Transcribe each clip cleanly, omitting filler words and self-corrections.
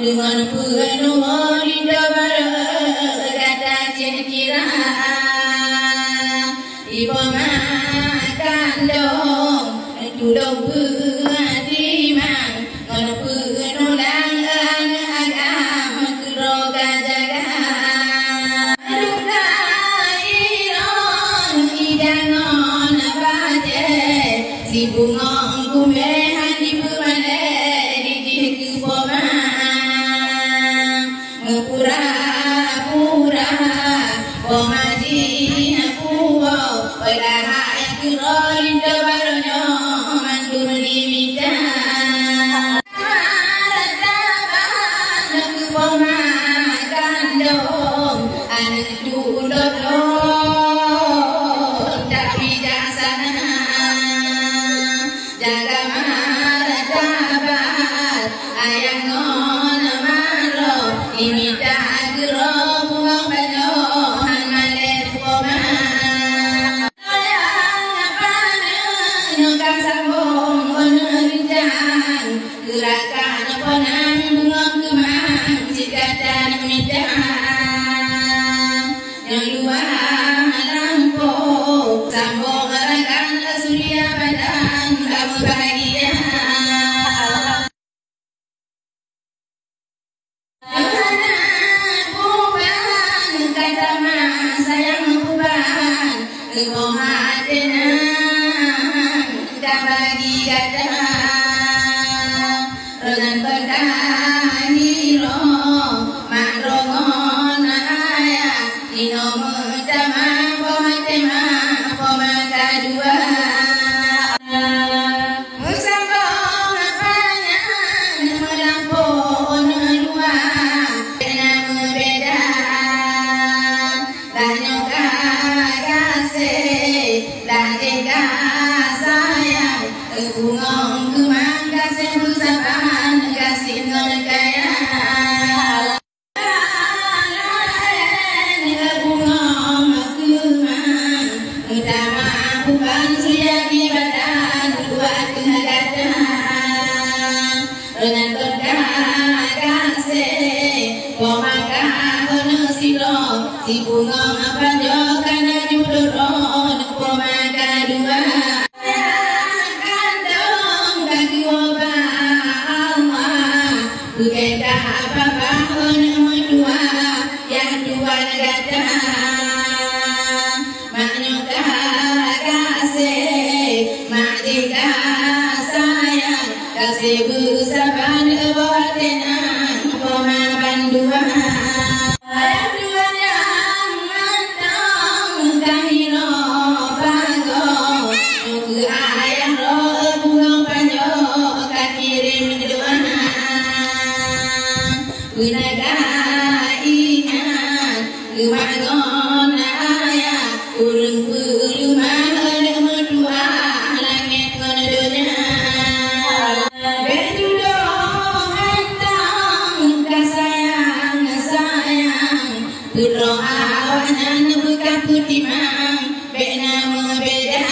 dengan penuh rindu berkata kira ibu makan dong tulung berhatiman dengan penuh langan agam keroga jaga iron idangon baje si bungong kumehan di pemane di keboma pura-pura Bomaji puwa Berahai kerorin kebarunya Mandur limita Marataban Aku pomakan dong Anak duduk Tak bijaksana Jaga marataban Ayah ngon maro Limita gerakan penang bunga kemang jika dan midang yang luar lampu sambung gerakan surya badan kamu bahagia puban kata mas sayang puban kemohatenang kita bagi kata Rodan berdahiro Makrongon ayah Dino mutama Pohatema Pomaka dua Musambong apanya Melampau nelua Kena berbeda Lanyoka kasih Lanjeka sayang Kebungong kemang kasih bersama kasih kaya bunga kemang utama bukan surya di badan buat kehagatan dengan kasih pomaka kono silo si bunga apa jo kana judoron pomaka dua Bukeda apa-apa nama dua yang dua negara Maknyuka kasih Makjika sayang Kasih bersabar buat tenang Pemaban dua Ayah dua yang mantang Kahiro pago Nuku ayah roh bunga panjo Kakirim kedua Gunaga ingat Kemangon ayah Urung pelumah Ada medua Langit kena dunia Berjudong Antang Kasayang Sayang Putra awanan Bukan putimang Beknama beda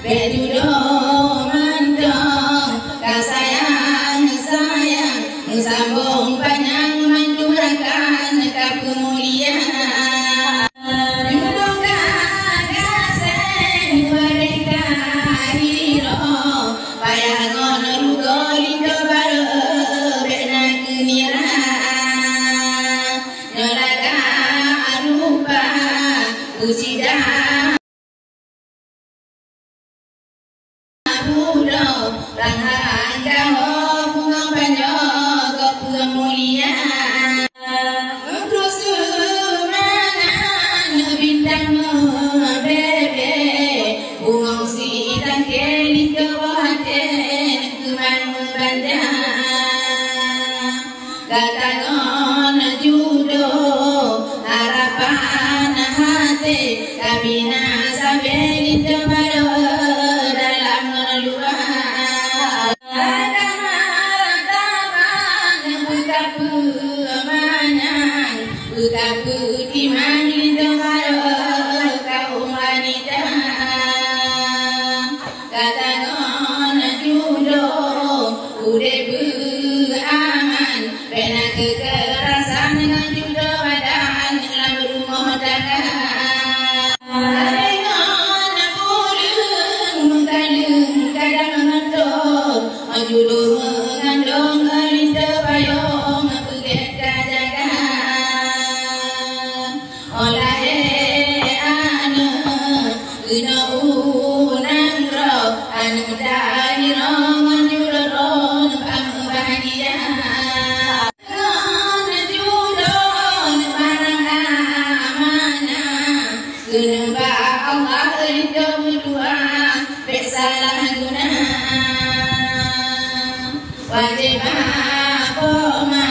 Berjudong Antang Kasayang Sayang Sambung panjang mendurakan kemuliaan Mendoakan kasih mereka hiro Bayangan rugo lindo baru Bena kemiran Neraka rupa Usidah Budo Rangan gaho bunga panjo kemuliaan Terus kemana bintang bebe Bungong si dan kelin kewaten Kemang membandang Katakan judo Harapan hati Kabina sampai lintu baru Dalam luar salah guna wajib poma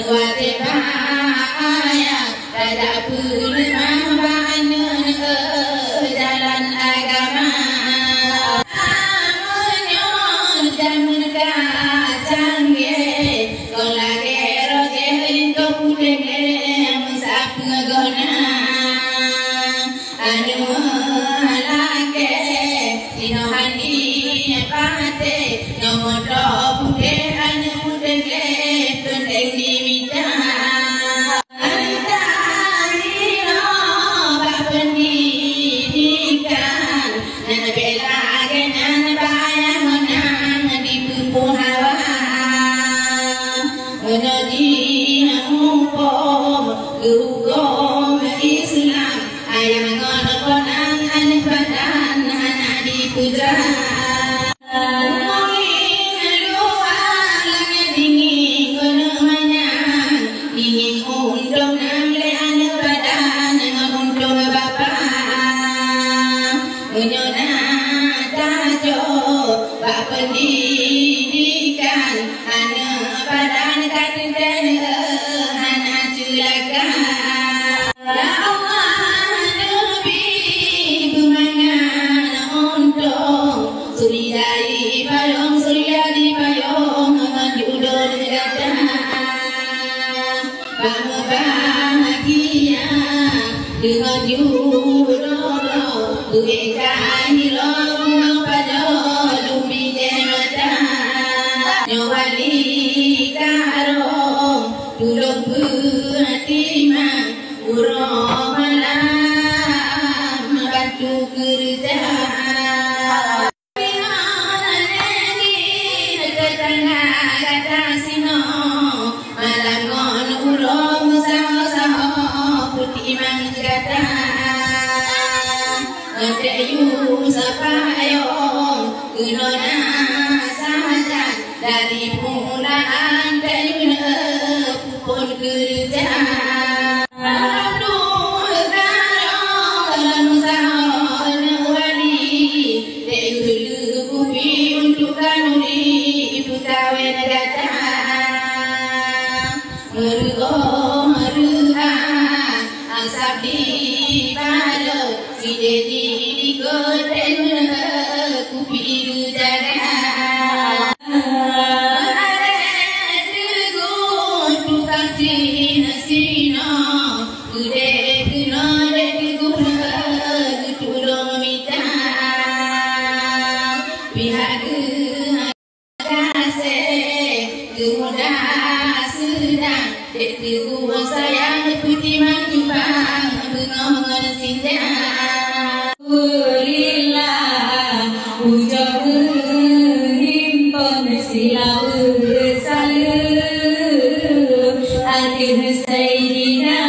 wajib ayat pada puluhan jalan agama menyon dan menekacang kau lagi roge lintu putih musap ngegona anu lagi dino hani pate nomor putih anu putih penting diminta Islam ayam ngono konang aneh badan anak dipuja ngomongin luar langit dingin kono manyan dingin untung namle anak badan untung bapak menyona tajo bak pendidikan anak badan katin dan anak culakan ya Allah Nabi bumangan untung suridai payung suryadi payung judul negara bangga bahagia dengan judul duikan hilang pada lumbi mata nyawali karong tulung berhatiman urang malam bantu kerja kata sino malam ngon urang sama-sama putih mang kata ngedeyu sapayong kenona saja dari pulaan kayuna pun kerja sayang putih manjubang bengongan sindah Lillah ujar himpun silau salam akhir sayyidina